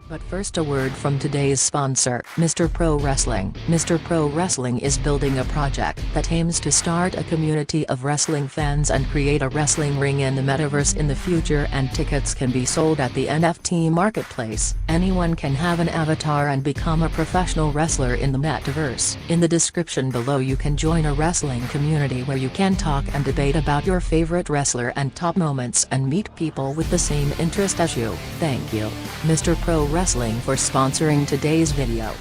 But first, a word from today's sponsor, Mr. Pro Wrestling. Mr. Pro Wrestling is building a project that aims to start a community of wrestling fans and create a wrestling ring in the metaverse in the future, and tickets can be sold at the NFT marketplace. Anyone can have an avatar and become a professional wrestler in the metaverse. In the description below you can join a wrestling community where you can talk and debate about your favorite wrestler and top moments and meet people with the same interest as you. Thank you, Mr. Pro Wrestling, for sponsoring today's video.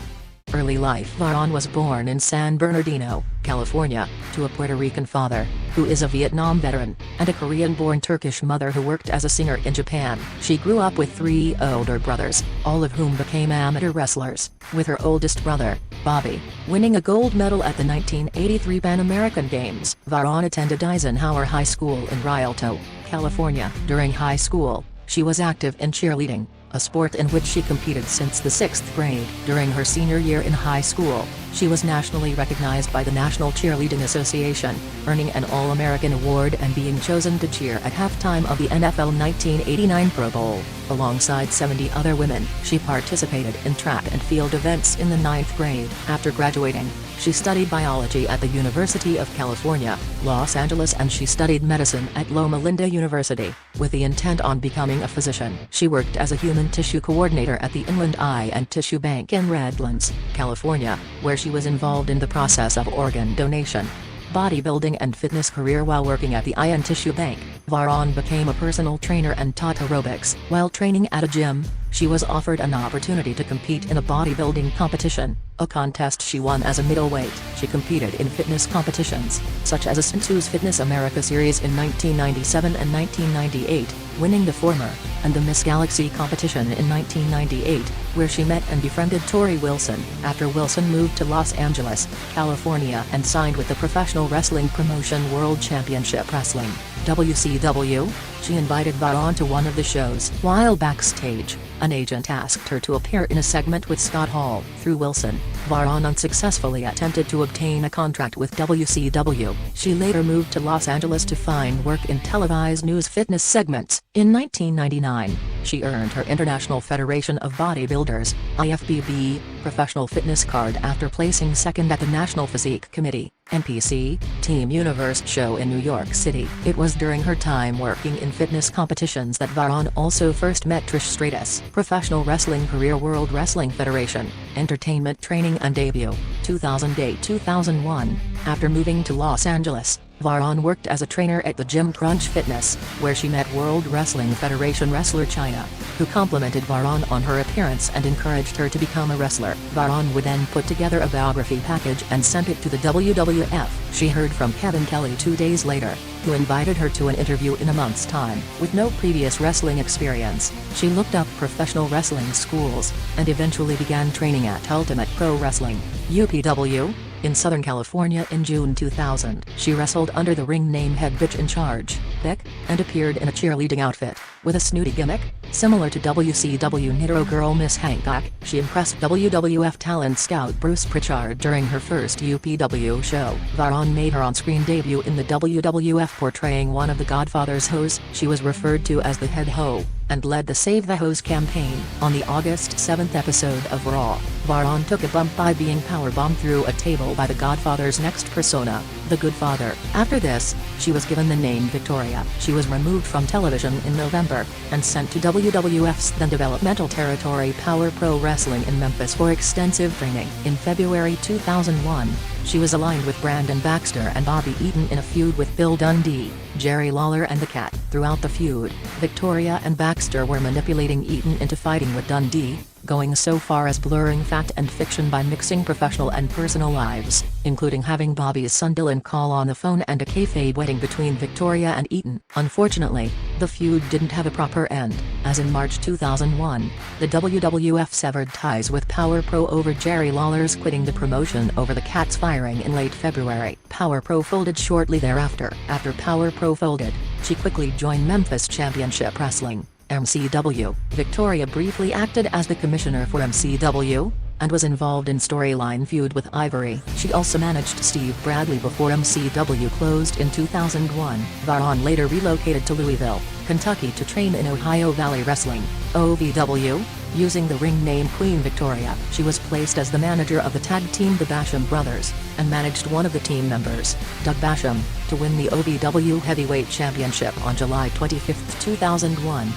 Early life. Varon was born in San Bernardino, California, to a Puerto Rican father, who is a Vietnam veteran, and a Korean-born Turkish mother who worked as a singer in Japan. She grew up with 3 older brothers, all of whom became amateur wrestlers, with her oldest brother, Bobby, winning a gold medal at the 1983 Pan American Games. Varon attended Eisenhower High School in Rialto, California. During high school, she was active in cheerleading, a sport in which she competed since the 6th grade. During her senior year in high school, she was nationally recognized by the National Cheerleading Association, earning an All-American award and being chosen to cheer at halftime of the NFL 1989 Pro Bowl. Alongside 70 other women, she participated in track and field events in the 9th grade. After graduating, she studied biology at the University of California, Los Angeles, and she studied medicine at Loma Linda University, with the intent on becoming a physician. She worked as a human tissue coordinator at the Inland Eye and Tissue Bank in Redlands, California, where she was involved in the process of organ donation. Bodybuilding and fitness career. While working at the Eye and Tissue Bank, Varon became a personal trainer and taught aerobics. While training at a gym, she was offered an opportunity to compete in a bodybuilding competition, a contest she won as a middleweight. She competed in fitness competitions, such as a Sintu's Fitness America Series in 1997 and 1998, winning the former, and the Miss Galaxy competition in 1998, where she met and befriended Tori Wilson. After Wilson moved to Los Angeles, California, and signed with the professional wrestling promotion World Championship Wrestling, WCW, she invited Varon to one of the shows. While backstage, an agent asked her to appear in a segment with Scott Hall. Through Wilson, Varon unsuccessfully attempted to obtain a contract with WCW. She later moved to Los Angeles to find work in televised news fitness segments. In 1999, she earned her International Federation of Bodybuilders (IFBB) professional fitness card after placing second at the National Physique Committee (NPC) Team Universe show in New York City. It was during her time working in fitness competitions that Varon also first met Trish Stratus. Professional wrestling career. World Wrestling Federation, entertainment training and debut, 2008-2001. After moving to Los Angeles, Varon worked as a trainer at the gym Crunch Fitness, where she met World Wrestling Federation wrestler Chyna, who complimented Varon on her appearance and encouraged her to become a wrestler. Varon would then put together a biography package and sent it to the WWF. She heard from Kevin Kelly 2 days later, who invited her to an interview in a month's time. With no previous wrestling experience, she looked up professional wrestling schools, and eventually began training at Ultimate Pro Wrestling, UPW, in Southern California in June 2000. She wrestled under the ring name Head Bitch in Charge, Vic, and appeared in a cheerleading outfit, with a snooty gimmick, similar to WCW Nitro Girl Miss Hancock. She impressed WWF talent scout Bruce Pritchard during her first UPW show. Varon made her on-screen debut in the WWF portraying one of the Godfather's hoes. She was referred to as the Head Hoe, and led the Save the Hose campaign. On the August 7th episode of Raw, Varon took a bump by being powerbombed through a table by the Godfather's next persona, the Good Father. After this, she was given the name Victoria. She was removed from television in November, and sent to WWF's then developmental territory Power Pro Wrestling in Memphis for extensive training. In February 2001, she was aligned with Brandon Baxter and Bobby Eaton in a feud with Bill Dundee, Jerry Lawler and the Cat. Throughout the feud, Victoria and Baxter were manipulating Eaton into fighting with Dundee, going so far as blurring fact and fiction by mixing professional and personal lives, including having Bobby's son Dylan call on the phone and a kayfabe wedding between Victoria and Eaton. Unfortunately, the feud didn't have a proper end, as in March 2001, the WWF severed ties with Power Pro over Jerry Lawler's quitting the promotion over the Cat's firing in late February. Power Pro folded shortly thereafter. After Power Pro folded, she quickly joined Memphis Championship Wrestling, MCW. Victoria briefly acted as the commissioner for MCW, and was involved in storyline feud with Ivory. She also managed Steve Bradley before MCW closed in 2001. Varon later relocated to Louisville, Kentucky to train in Ohio Valley Wrestling, OVW. Using the ring name Queen Victoria, she was placed as the manager of the tag team the Basham Brothers, and managed one of the team members, Doug Basham, to win the OVW Heavyweight Championship on July 25, 2001.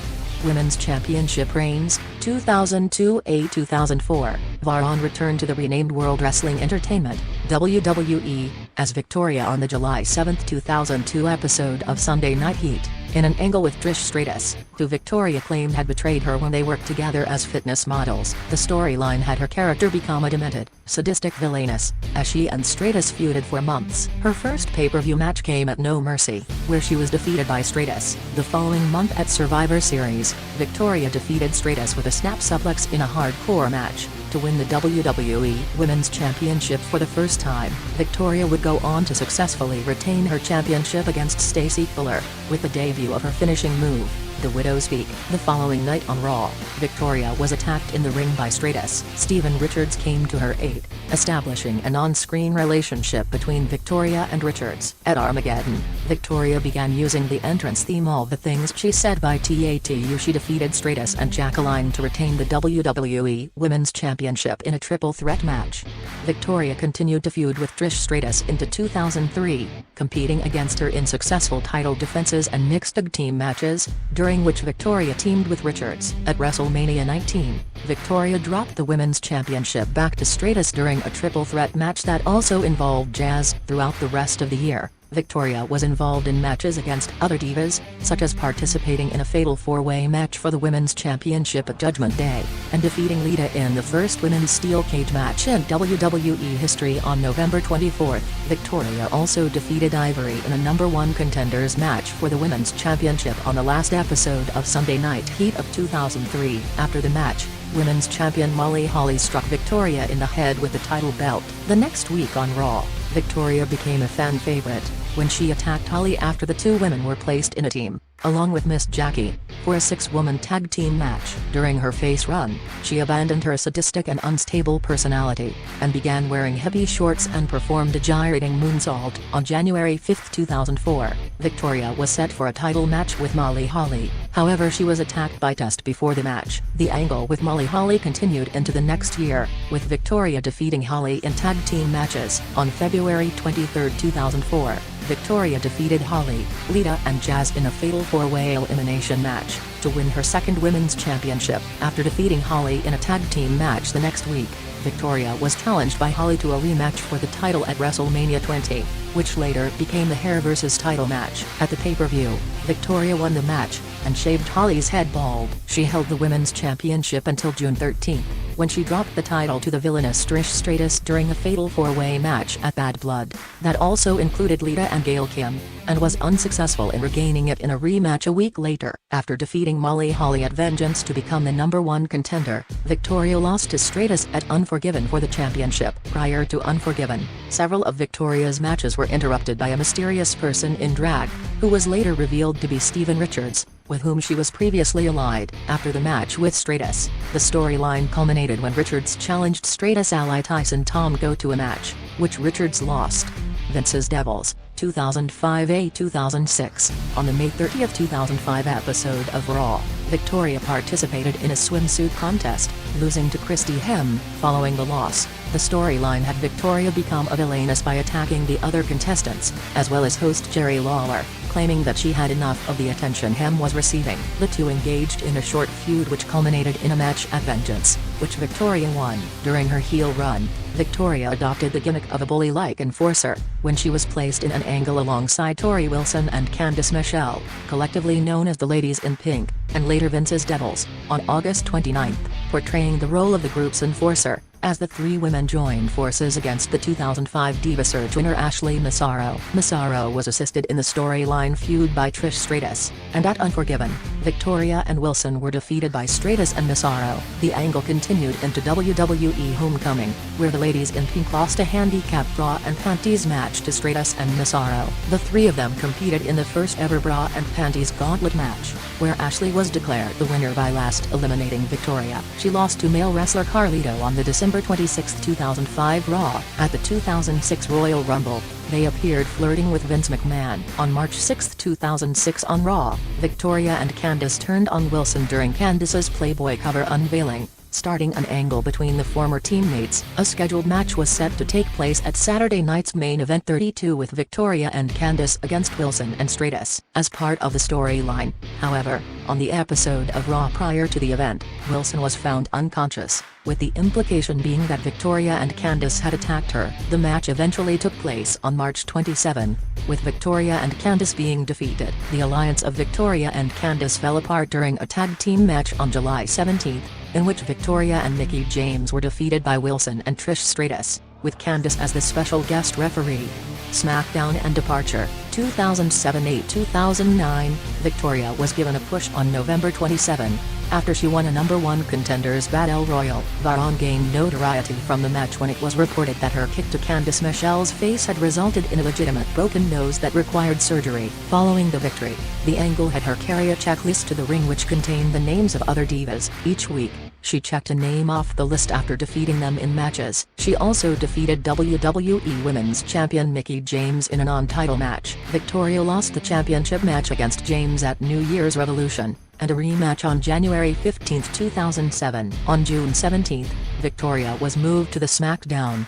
Women's Championship reigns, 2002-2004, Varon returned to the renamed World Wrestling Entertainment, WWE, as Victoria on the July 7, 2002 episode of Sunday Night Heat, in an angle with Trish Stratus, who Victoria claimed had betrayed her when they worked together as fitness models. The storyline had her character become a demented, sadistic villainess, as she and Stratus feuded for months. Her first pay-per-view match came at No Mercy, where she was defeated by Stratus. The following month at Survivor Series, Victoria defeated Stratus with a snap suplex in a hardcore match, to win the WWE Women's Championship for the first time. Victoria would go on to successfully retain her championship against Stacy Fuller, with the debut of her finishing move, the Widow's Peak. The following night on Raw, Victoria was attacked in the ring by Stratus. Steven Richards came to her aid, establishing an on-screen relationship between Victoria and Richards. At Armageddon, Victoria began using the entrance theme All the Things She Said by TATU. She defeated Stratus and Jacqueline to retain the WWE Women's Championship in a triple threat match. Victoria continued to feud with Trish Stratus into 2003, competing against her in successful title defenses and mixed tag team matches, during which Victoria teamed with Richards. At WrestleMania 19, Victoria dropped the Women's Championship back to Stratus during a triple threat match that also involved Jazz. Throughout the rest of the year, Victoria was involved in matches against other divas, such as participating in a fatal four-way match for the Women's Championship at Judgment Day, and defeating Lita in the first women's steel cage match in WWE history on November 24. Victoria also defeated Ivory in a #1 contenders match for the Women's Championship on the last episode of Sunday Night Heat of 2003. After the match, Women's Champion Molly Holly struck Victoria in the head with the title belt. The next week on Raw, Victoria became a fan favorite, when she attacked Holly after the two women were placed in a team, along with Miss Jackie, for a 6-woman tag team match. During her face run, she abandoned her sadistic and unstable personality, and began wearing heavy shorts and performed a gyrating moonsault. On January 5, 2004, Victoria was set for a title match with Molly Holly, however she was attacked by Test before the match. The angle with Molly Holly continued into the next year, with Victoria defeating Holly in tag team matches. On February 23, 2004, Victoria defeated Holly, Lita and Jazz in a fatal four-way elimination match, to win her second women's championship. After defeating Holly in a tag team match the next week, Victoria was challenged by Holly to a rematch for the title at WrestleMania 20, which later became the hair versus title match. At the pay-per-view, Victoria won the match, and shaved Holly's head bald. She held the women's championship until June 13, when she dropped the title to the villainous Trish Stratus during a fatal four-way match at Bad Blood, that also included Lita and Gail Kim, and was unsuccessful in regaining it in a rematch a week later. After defeating Molly Holly at Vengeance to become the #1 contender, Victoria lost to Stratus at Unforgiven for the championship. Prior to Unforgiven, several of Victoria's matches were interrupted by a mysterious person in drag, who was later revealed to be Steven Richards, with whom she was previously allied. After the match with Stratus, the storyline culminated when Richards challenged Stratus ally Tyson Tomko to a match, which Richards lost. Vince's Devils, 2005-2006. On the May 30, 2005 episode of Raw, Victoria participated in a swimsuit contest, losing to Christy Hem. Following the loss, the storyline had Victoria become a villainess by attacking the other contestants, as well as host Jerry Lawler, claiming that she had enough of the attention Hem was receiving. The two engaged in a short feud which culminated in a match at Vengeance, which Victoria won. During her heel run, Victoria adopted the gimmick of a bully-like enforcer, when she was placed in an angle alongside Tori Wilson and Candice Michelle, collectively known as the Ladies in Pink, and later Vince's Devils, on August 29, portraying the role of the group's enforcer, as the three women joined forces against the 2005 Diva Search winner Ashley Massaro. Massaro was assisted in the storyline feud by Trish Stratus, and at Unforgiven, Victoria and Wilson were defeated by Stratus and Massaro. The angle continued into WWE Homecoming, where the Ladies in Pink lost a handicap bra and panties match to Stratus and Massaro. The three of them competed in the first ever bra and panties gauntlet match, where Ashley was declared the winner by last eliminating Victoria. She lost to male wrestler Carlito on the December 26, 2005 Raw. At the 2006 Royal Rumble, they appeared flirting with Vince McMahon. On March 6, 2006 on Raw, Victoria and Candice turned on Wilson during Candice's Playboy cover unveiling, starting an angle between the former teammates. A scheduled match was set to take place at Saturday night's main event 32 with Victoria and Candice against Wilson and Stratus. As part of the storyline, however, on the episode of Raw prior to the event, Wilson was found unconscious, with the implication being that Victoria and Candice had attacked her. The match eventually took place on March 27, with Victoria and Candice being defeated. The alliance of Victoria and Candice fell apart during a tag team match on July 17, in which Victoria and Mickie James were defeated by Wilson and Trish Stratus, with Candice as the special guest referee. SmackDown and Departure, 2007-2009, Victoria was given a push on November 27, after she won a No. 1 Contenders Battle Royal. Varon gained notoriety from the match when it was reported that her kick to Candice Michelle's face had resulted in a legitimate broken nose that required surgery. Following the victory, the Angle had her carry a checklist to the ring which contained the names of other divas. Each week, she checked a name off the list after defeating them in matches. She also defeated WWE Women's Champion Mickie James in a non-title match. Victoria lost the championship match against James at New Year's Revolution, and a rematch on January 15, 2007. On June 17, Victoria was moved to the SmackDown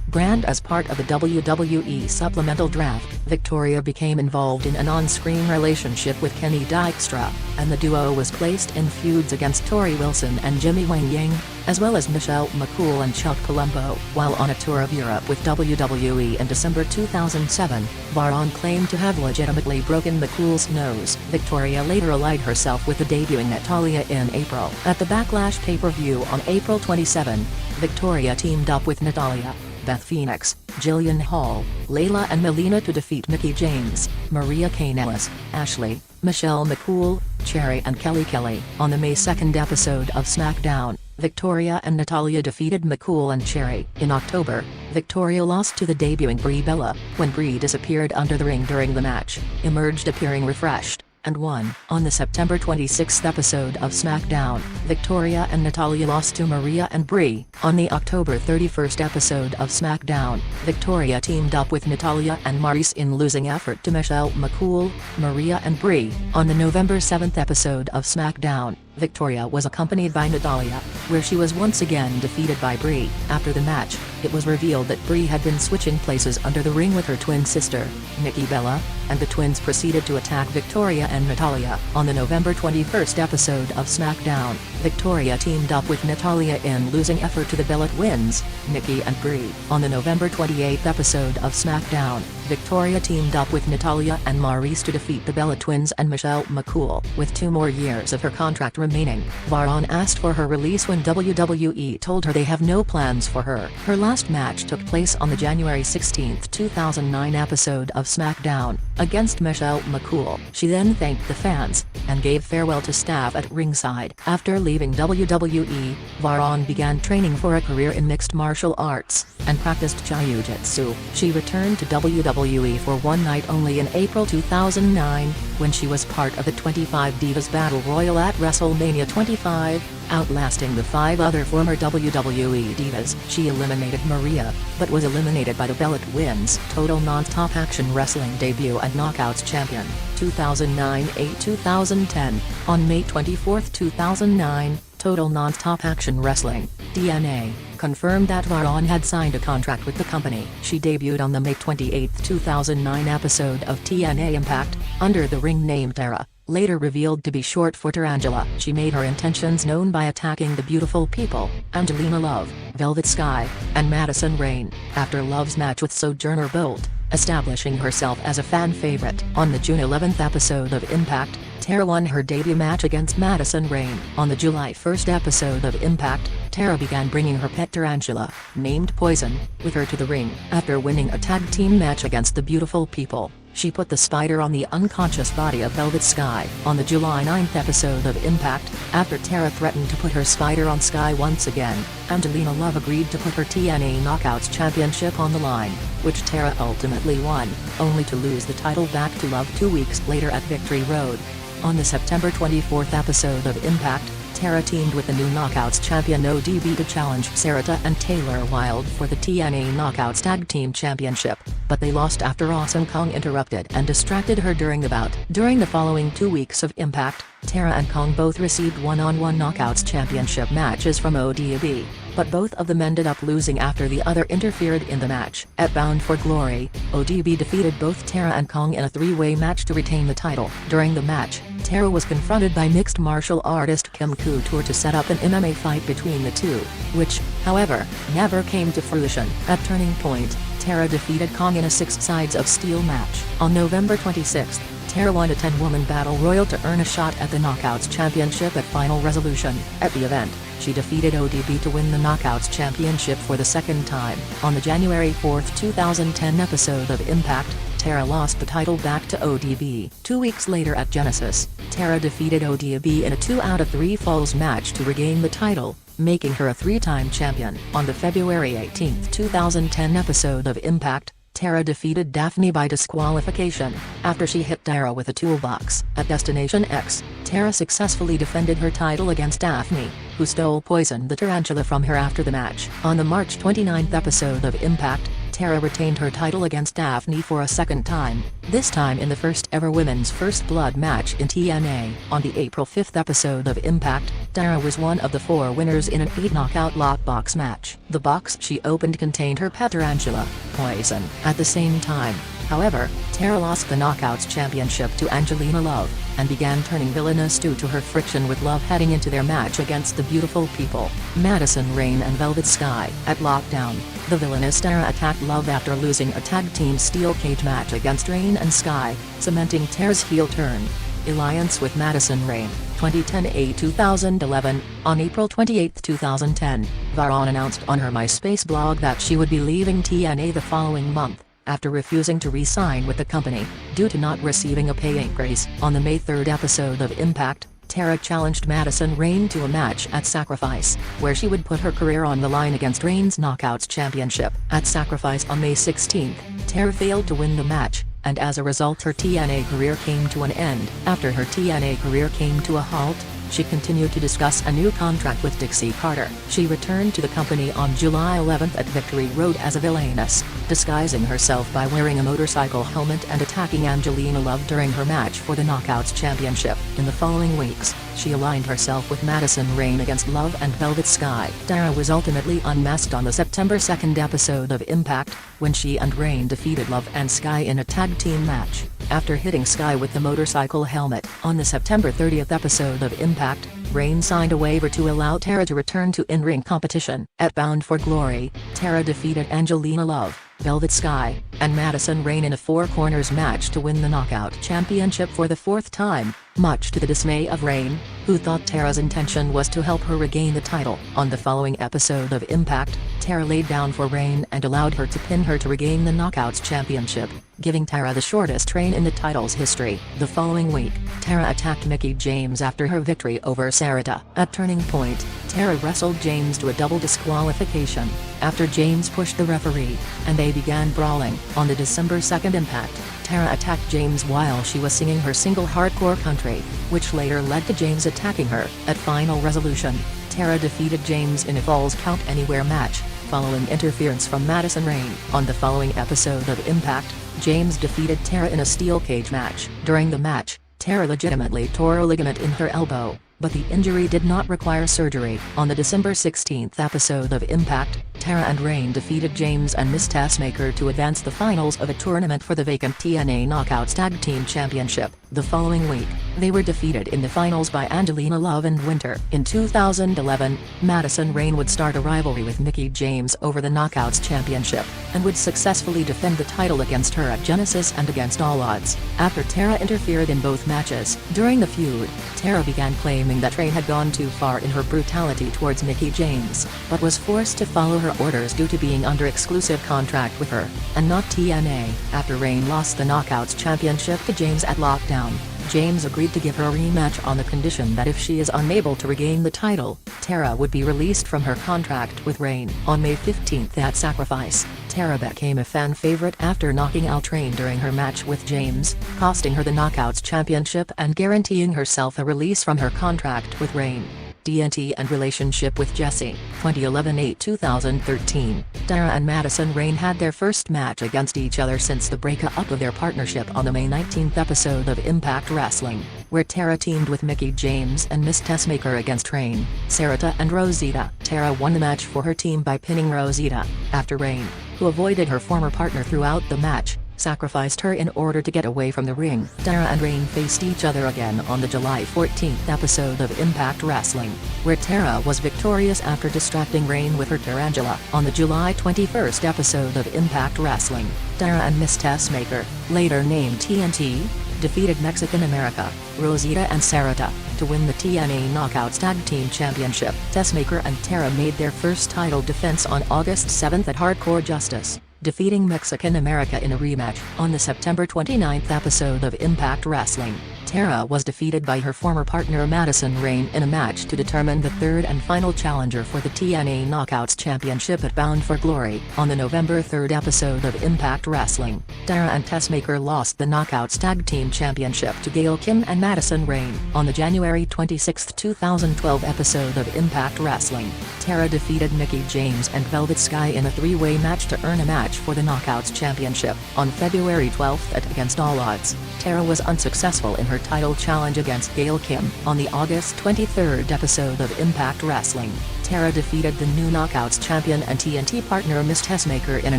brand as part of the WWE supplemental draft. Victoria became involved in an on-screen relationship with Kenny Dykstra, and the duo was placed in feuds against Tori Wilson and Jimmy Wang Yang, as well as Michelle McCool and Chuck Palumbo. While on a tour of Europe with WWE in December 2007, Varon claimed to have legitimately broken McCool's nose. Victoria later allied herself with the debuting Natalya in April. At the Backlash pay-per-view on April 27, Victoria teamed up with Natalya, Beth Phoenix, Jillian Hall, Layla and Melina to defeat Mickie James, Maria Kanellis, Ashley, Michelle McCool, Cherry and Kelly Kelly. On the May 2 episode of SmackDown, Victoria and Natalya defeated McCool and Cherry. In October, Victoria lost to the debuting Brie Bella, when Brie disappeared under the ring during the match, emerged appearing refreshed, and won. On the September 26 episode of SmackDown, Victoria and Natalya lost to Maria and Brie. On the October 31 episode of SmackDown, Victoria teamed up with Natalya and Maryse in losing effort to Michelle McCool, Maria and Brie. On the November 7 episode of SmackDown, Victoria was accompanied by Natalya, where she was once again defeated by Brie. After the match, it was revealed that Brie had been switching places under the ring with her twin sister, Nikki Bella, and the twins proceeded to attack Victoria and Natalya. On the November 21 episode of SmackDown, Victoria teamed up with Natalya in losing effort to the Bella twins, Nikki and Brie. On the November 28 episode of SmackDown, Victoria teamed up with Natalya and Maryse to defeat the Bella twins and Michelle McCool. With 2 more years of her contract remaining, Varon asked for her release when WWE told her they have no plans for her. Her last match took place on the January 16, 2009 episode of SmackDown, against Michelle McCool. She then thanked the fans, and gave farewell to staff at ringside. After leaving WWE, Varon began training for a career in mixed martial arts, and practiced jiu-jitsu. She returned to WWE for one night only in April 2009, when she was part of the 25 Divas Battle Royal at WrestleMania 25, outlasting the 5 other former WWE Divas. She eliminated Maria, but was eliminated by the Bella Twins. Total Non-Stop Action Wrestling debut and Knockouts Champion, 2009-2010. On May 24, 2009, Total Non-Stop Action Wrestling, TNA, confirmed that Varon had signed a contract with the company. She debuted on the May 28, 2009 episode of TNA Impact, under the ring name Tara, later revealed to be short for Tarantula. She made her intentions known by attacking the Beautiful People, Angelina Love, Velvet Sky, and Madison Rayne, after Love's match with Sojourner Bolt, establishing herself as a fan favorite. On the June 11 episode of Impact, Tara won her debut match against Madison Rayne. On the July 1 episode of Impact, Tara began bringing her pet tarantula, named Poison, with her to the ring. After winning a tag team match against the Beautiful People, she put the spider on the unconscious body of Velvet Sky. On the July 9 episode of Impact, after Tara threatened to put her spider on Sky once again, Angelina Love agreed to put her TNA Knockouts Championship on the line, which Tara ultimately won, only to lose the title back to Love 2 weeks later at Victory Road. On the September 24 episode of Impact, Tara teamed with the new Knockouts Champion ODB to challenge Sarita and Taylor Wilde for the TNA Knockouts Tag Team Championship, but they lost after Awesome Kong interrupted and distracted her during the bout. During the following 2 weeks of Impact, Tara and Kong both received one-on-one Knockouts Championship matches from ODB, but both of them ended up losing after the other interfered in the match. At Bound for Glory, ODB defeated both Tara and Kong in a three-way match to retain the title. During the match, Tara was confronted by mixed martial artist Kim Couture to set up an MMA fight between the two, which, however, never came to fruition. At Turning Point, Tara defeated Kong in a 6 sides of steel match. On November 26, Tara won a 10-woman battle royal to earn a shot at the Knockouts Championship at Final Resolution. At the event, she defeated ODB to win the Knockouts Championship for the second time. On the January 4, 2010 episode of Impact, Tara lost the title back to ODB. 2 weeks later at Genesis, Tara defeated ODB in a 2 out of 3 falls match to regain the title, making her a 3-time champion. On the February 18, 2010 episode of Impact, Tara defeated Daphne by disqualification, after she hit Tara with a toolbox. At Destination X, Tara successfully defended her title against Daphne, who stole Poison the Tarantula from her after the match. On the March 29 episode of Impact, Tara retained her title against Daphne for a second time, this time in the first ever women's First Blood match in TNA. On the April 5 episode of Impact, Tara was one of the 4 winners in an 8-knockout lockbox match. The box she opened contained her pet tarantula, Poison. At the same time, however, Tara lost the Knockouts Championship to Angelina Love, and began turning villainous due to her friction with Love heading into their match against the Beautiful People, Madison Rayne and Velvet Sky. At Lockdown, the villainous Tara attacked Love after losing a tag team steel cage match against Rayne and Sky, cementing Tara's heel turn. Alliance with Madison Rayne, 2010-A 2011. On April 28, 2010, Varon announced on her MySpace blog that she would be leaving TNA the following month, after refusing to re-sign with the company, due to not receiving a pay increase. On the May 3 episode of Impact, Tara challenged Madison Rayne to a match at Sacrifice, where she would put her career on the line against Rayne's Knockouts Championship. At Sacrifice on May 16, Tara failed to win the match, and as a result her TNA career came to an end. After her TNA career came to a halt, she continued to discuss a new contract with Dixie Carter. She returned to the company on July 11 at Victory Road as a villainess, disguising herself by wearing a motorcycle helmet and attacking Angelina Love during her match for the Knockouts Championship. In the following weeks, she aligned herself with Madison Rayne against Love and Velvet Sky. Tara was ultimately unmasked on the September 2 episode of Impact, when she and Rayne defeated Love and Sky in a tag team match, after hitting Sky with the motorcycle helmet. On the September 30 episode of Impact, Rayne signed a waiver to allow Tara to return to in-ring competition. At Bound for Glory, Tara defeated Angelina Love, Velvet Sky, and Madison Rayne in a 4 corners match to win the Knockout Championship for the 4th time, much to the dismay of Rayne, who thought Tara's intention was to help her regain the title. On the following episode of Impact, Tara laid down for Rayne and allowed her to pin her to regain the Knockouts Championship, giving Tara the shortest reign in the title's history. The following week, Tara attacked Mickie James after her victory over Sarita. At Turning Point, Tara wrestled James to a double disqualification, after James pushed the referee, and they began brawling. On the December 2 Impact, Tara attacked James while she was singing her single Hardcore Country, which later led to James attacking her. At Final Resolution, Tara defeated James in a Falls Count Anywhere match, following interference from Madison Rayne. On the following episode of Impact, James defeated Tara in a steel cage match. During the match, Tara legitimately tore a ligament in her elbow, but the injury did not require surgery. On the December 16 episode of Impact, Tara and Rayne defeated James and Miss Tessmacher to advance the finals of a tournament for the vacant TNA Knockouts Tag Team Championship. The following week, they were defeated in the finals by Angelina Love and Winter. In 2011, Madison Rayne would start a rivalry with Mickie James over the Knockouts Championship, and would successfully defend the title against her at Genesis and Against All Odds, after Tara interfered in both matches. During the feud, Tara began claiming that Rayne had gone too far in her brutality towards Mickie James, but was forced to follow her orders due to being under exclusive contract with her, and not TNA. After Rayne lost the Knockouts Championship to James at Lockdown, James agreed to give her a rematch on the condition that if she is unable to regain the title, Tara would be released from her contract with Rayne. On May 15 at Sacrifice, Tara became a fan favorite after knocking out Rayne during her match with James, costing her the Knockouts Championship and guaranteeing herself a release from her contract with Rayne. TNT and relationship with Jesse, 2011-8-2013. Tara and Madison Rayne had their first match against each other since the breakup of their partnership on the May 19th episode of Impact Wrestling, where Tara teamed with Mickie James and Miss Tessmacher against Rayne, Sarita and Rosita. Tara won the match for her team by pinning Rosita, after Rayne, who avoided her former partner throughout the match, sacrificed her in order to get away from the ring. Tara and Rayne faced each other again on the July 14th episode of Impact Wrestling, where Tara was victorious after distracting Rayne with her tarantula. On the July 21st episode of Impact Wrestling, Tara and Miss Tessmacher, later named TNT, defeated Mexican America, Rosita and Sarita, to win the TNA Knockouts Tag Team Championship. Tessmacher and Tara made their first title defense on August 7 at Hardcore Justice, defeating Mexican America in a rematch. On the September 29th episode of Impact Wrestling, Tara was defeated by her former partner Madison Rayne in a match to determine the third and final challenger for the TNA Knockouts Championship at Bound for Glory. On the November 3rd episode of Impact Wrestling, Tara and Tessmacher lost the Knockouts Tag Team Championship to Gail Kim and Madison Rayne. On the January 26, 2012 episode of Impact Wrestling, Tara defeated Mickie James and Velvet Sky in a three-way match to earn a match for the Knockouts Championship. On February 12 at Against All Odds, Tara was unsuccessful in her title challenge against Gail Kim. On the August 23rd episode of Impact Wrestling, Tara defeated the new Knockouts champion and TNT partner Miss Tessmacher in a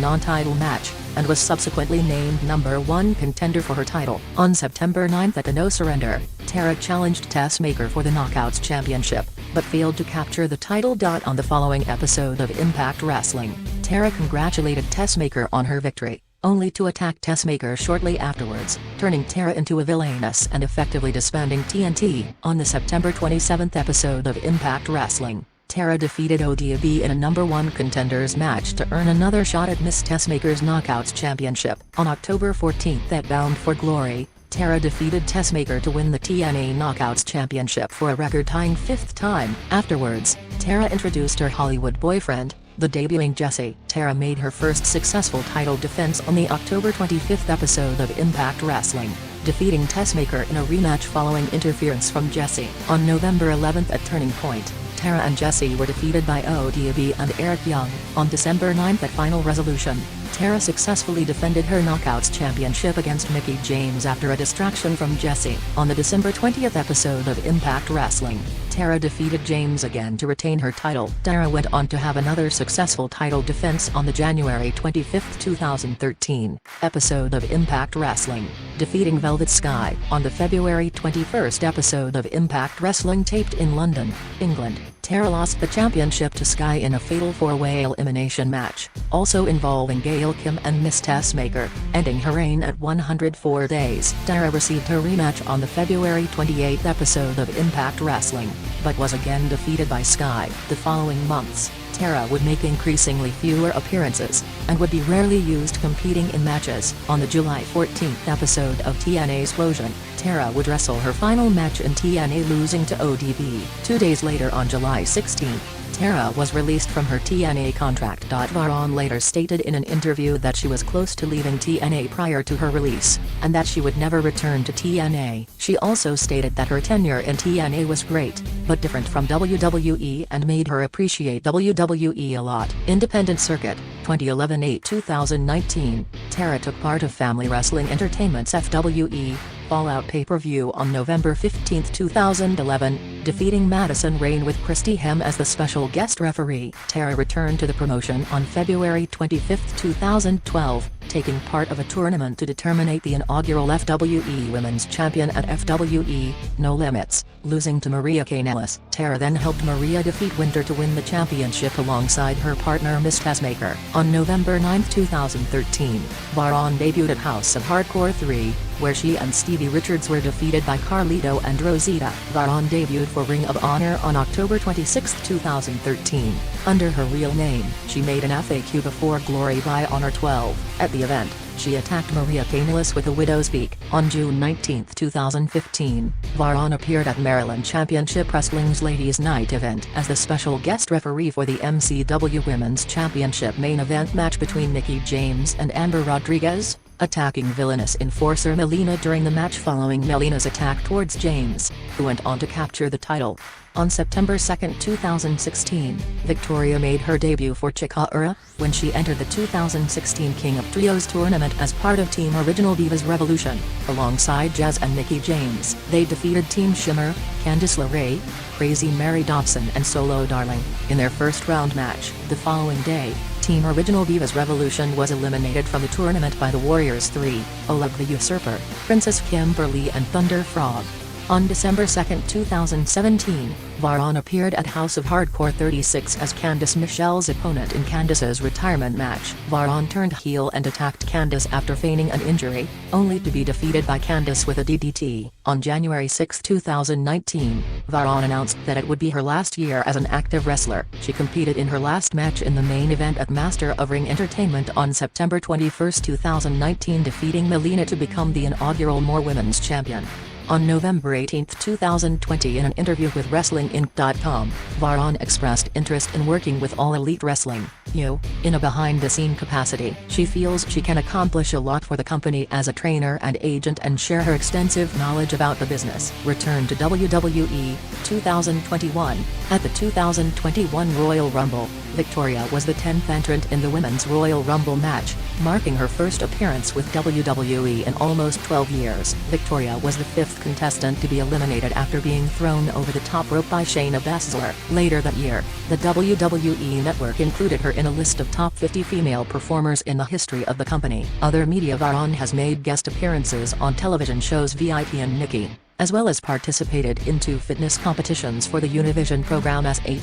non-title match, and was subsequently named #1 contender for her title. On September 9th at the No Surrender, Tara challenged Tessmacher for the Knockouts Championship, but failed to capture the title. On the following episode of Impact Wrestling, Tara congratulated Tessmacher on her victory, only to attack Tessmacher shortly afterwards, turning Tara into a villainess and effectively disbanding TNT. On the September 27th episode of Impact Wrestling, Tara defeated ODB in a #1 contenders match to earn another shot at Miss Tessmacher's Knockouts Championship. On October 14th at Bound for Glory, Tara defeated Tessmacher to win the TNA Knockouts Championship for a record-tying 5th time. Afterwards, Tara introduced her Hollywood boyfriend, the debuting Jesse. Tara made her first successful title defense on the October 25th episode of Impact Wrestling, defeating Tessmacher in a rematch following interference from Jesse. On November 11th at Turning Point, Tara and Jesse were defeated by ODB and Eric Young. On December 9th at Final Resolution, Tara successfully defended her Knockouts Championship against Mickie James after a distraction from Jesse. On the December 20th episode of Impact Wrestling, Tara defeated James again to retain her title. Tara went on to have another successful title defense on the January 25, 2013 episode of Impact Wrestling, defeating Velvet Sky. On the February 21st episode of Impact Wrestling taped in London, England, Tara lost the championship to Sky in a fatal 4-way elimination match, also involving Gail Kim and Miss Tessmacher, ending her reign at 104 days. Tara received her rematch on the February 28th episode of Impact Wrestling, but was again defeated by Sky. The following months, Tara would make increasingly fewer appearances, and would be rarely used competing in matches. On the July 14th episode of TNA Explosion, Tara would wrestle her final match in TNA, losing to ODB. 2 days later on July 16th, Tara was released from her TNA contract. Varon later stated in an interview that she was close to leaving TNA prior to her release, and that she would never return to TNA. She also stated that her tenure in TNA was great, but different from WWE, and made her appreciate WWE a lot. Independent Circuit, 2011-8-2019, Tara took part of Family Wrestling Entertainment's FWE Fallout pay-per-view on November 15, 2011, defeating Madison Rayne with Christy Hem as the special guest referee. Tara returned to the promotion on February 25, 2012, taking part of a tournament to determine the inaugural FWE Women's Champion at FWE No Limits, losing to Maria Kanellis. Tara then helped Maria defeat Winter to win the championship alongside her partner Miss Tessmacher. On November 9, 2013, Varon debuted at House of Hardcore 3, where she and Stevie Richards were defeated by Carlito and Rosita. Varon debuted for Ring of Honor on October 26, 2013. Under her real name, she made an FAQ before Glory by Honor 12. At the event, she attacked Maria Kanellis with a widow's peak. On June 19, 2015, Varon appeared at Maryland Championship Wrestling's Ladies Night event as the special guest referee for the MCW Women's Championship main event match between Mickie James and Amber Rodriguez. attacking villainous enforcer Melina during the match following Melina's attack towards James, who went on to capture the title. On September 2, 2016, Victoria made her debut for Chikara, when she entered the 2016 King of Trios tournament as part of Team Original Divas Revolution. Alongside Jazz and Mickie James, they defeated Team Shimmer, Candice LeRae, Crazy Mary Dobson and Solo Darling, in their first round match. The following day, Team Original Divas Revolution was eliminated from the tournament by the Warriors 3, Oleg the Usurper, Princess Kimberly and Thunder Frog. On December 2, 2017, Varon appeared at House of Hardcore 36 as Candice Michelle's opponent in Candice's retirement match. Varon turned heel and attacked Candice after feigning an injury, only to be defeated by Candice with a DDT. On January 6, 2019, Varon announced that it would be her last year as an active wrestler. She competed in her last match in the main event at Master of Ring Entertainment on September 21, 2019, defeating Melina to become the inaugural More Women's Champion. On November 18, 2020, in an interview with WrestlingInc.com, Varon expressed interest in working with All Elite Wrestling, in a behind-the-scene capacity. She feels she can accomplish a lot for the company as a trainer and agent and share her extensive knowledge about the business. Return to WWE, 2021. At the 2021 Royal Rumble, Victoria was the 10th entrant in the Women's Royal Rumble match, marking her first appearance with WWE in almost 12 years. Victoria was the 5th contestant to be eliminated after being thrown over the top rope by Shayna Baszler. Later that year, the WWE Network included her in a list of top 50 female performers in the history of the company. Other media. Varon has made guest appearances on television shows VIP and Nikki, as well as participated in 2 fitness competitions for the Univision program as a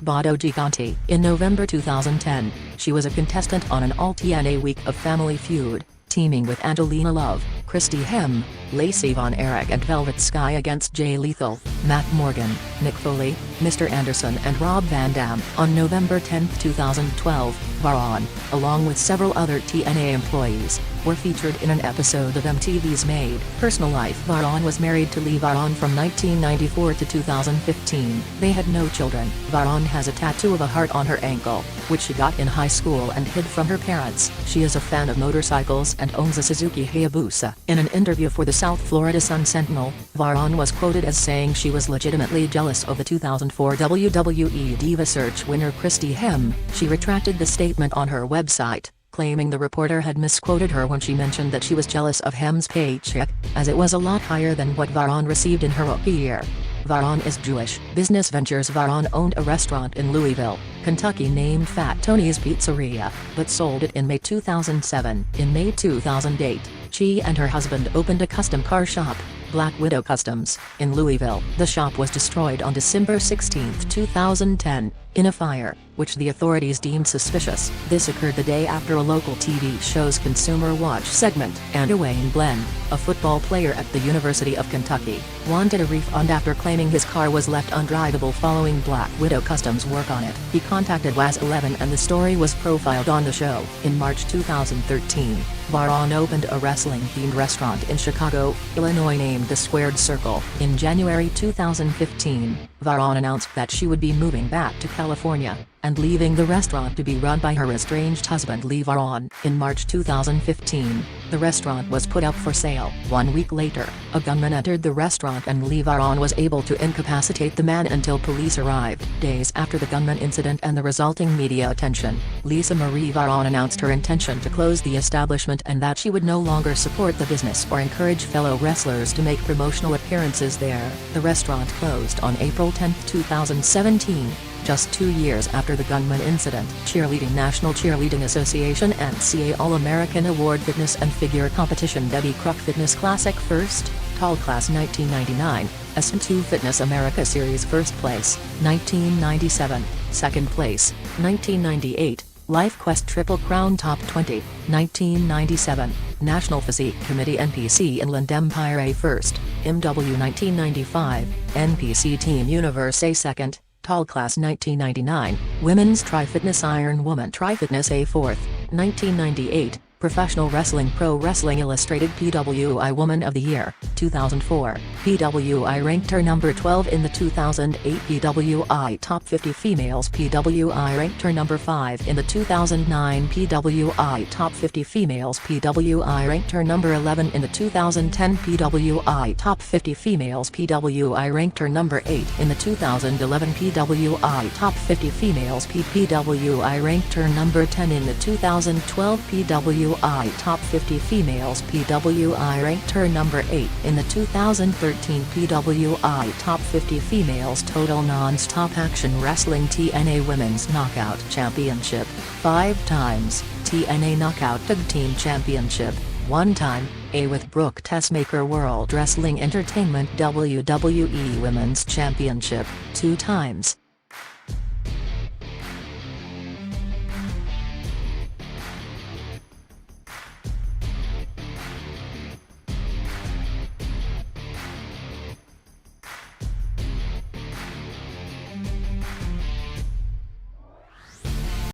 !Bodo Gigante. In November 2010, she was a contestant on an all-TNA Week of Family Feud, teaming with Angelina Love, Christy Hemme, Lacey Von Erich and Velvet Sky against Jay Lethal, Matt Morgan, Mick Foley, Mr. Anderson and Rob Van Dam. On November 10, 2012, Varon, along with several other TNA employees, were featured in an episode of MTV's Made Personal Life. Varon was married to Lee Varon from 1994 to 2015. They had no children. Varon has a tattoo of a heart on her ankle, which she got in high school and hid from her parents. She is a fan of motorcycles and owns a Suzuki Hayabusa. In an interview for the South Florida Sun-Sentinel, Varon was quoted as saying she was legitimately jealous of the 2004 WWE Diva Search winner Christy Hemme. She retracted the statement on her website, claiming the reporter had misquoted her when she mentioned that she was jealous of Hemme's paycheck, as it was a lot higher than what Varon received in her rookie year. Varon is Jewish. Business ventures. Varon owned a restaurant in Louisville, Kentucky named Fat Tony's Pizzeria, but sold it in May 2007. In May 2008, she and her husband opened a custom car shop, Black Widow Customs, in Louisville. The shop was destroyed on December 16, 2010, in a fire, which the authorities deemed suspicious. This occurred the day after a local TV show's Consumer Watch segment. And Wayne Blend, a football player at the University of Kentucky, wanted a refund after claiming his car was left undrivable following Black Widow Customs' work on it. He contacted WAS 11 and the story was profiled on the show. In March 2013, Varon opened a wrestling-themed restaurant in Chicago, Illinois named The Squared Circle. In January 2015, Varon announced that she would be moving back to California, and leaving the restaurant to be run by her estranged husband Lee Varon. In March 2015, the restaurant was put up for sale. 1 week later, a gunman entered the restaurant and Lee Varon was able to incapacitate the man until police arrived. Days after the gunman incident and the resulting media attention, Lisa Marie Varon announced her intention to close the establishment and that she would no longer support the business or encourage fellow wrestlers to make promotional appearances there. The restaurant closed on April 10, 2017. Just 2 years after the gunman incident. Cheerleading. National Cheerleading Association NCAA All-American Award Fitness and Figure Competition Debbie Crook Fitness Classic First, Tall Class 1999, SM2 Fitness America Series First Place, 1997, Second Place, 1998, Life Quest Triple Crown Top 20, 1997, National Physique Committee NPC Inland Empire A First, MW 1995, NPC Team Universe A Second, Tall Class 1999, Women's Tri-Fitness Iron Woman Tri-Fitness A 4th, 1998, Professional Wrestling Pro Wrestling Illustrated PWI Woman of the Year, 2004, PWI ranked her number 12 in the 2008 PWI Top 50 Females. PWI ranked her number 5 in the 2009 PWI Top 50 Females. PWI ranked her number 11 in the 2010 PWI Top 50 Females. PWI ranked her number 8 in the 2011 PWI Top 50 Females. PWI ranked her number 10 in the 2012 PWI Top 50 Females. PWI ranked her number 8 in the 2013 PWI Top 50 Females. Total Non-Stop Action Wrestling TNA Women's Knockout Championship, 5 times, TNA Knockout Tag Team Championship, 1 time, A with Brooke Tessmacher World Wrestling Entertainment WWE Women's Championship, 2 times.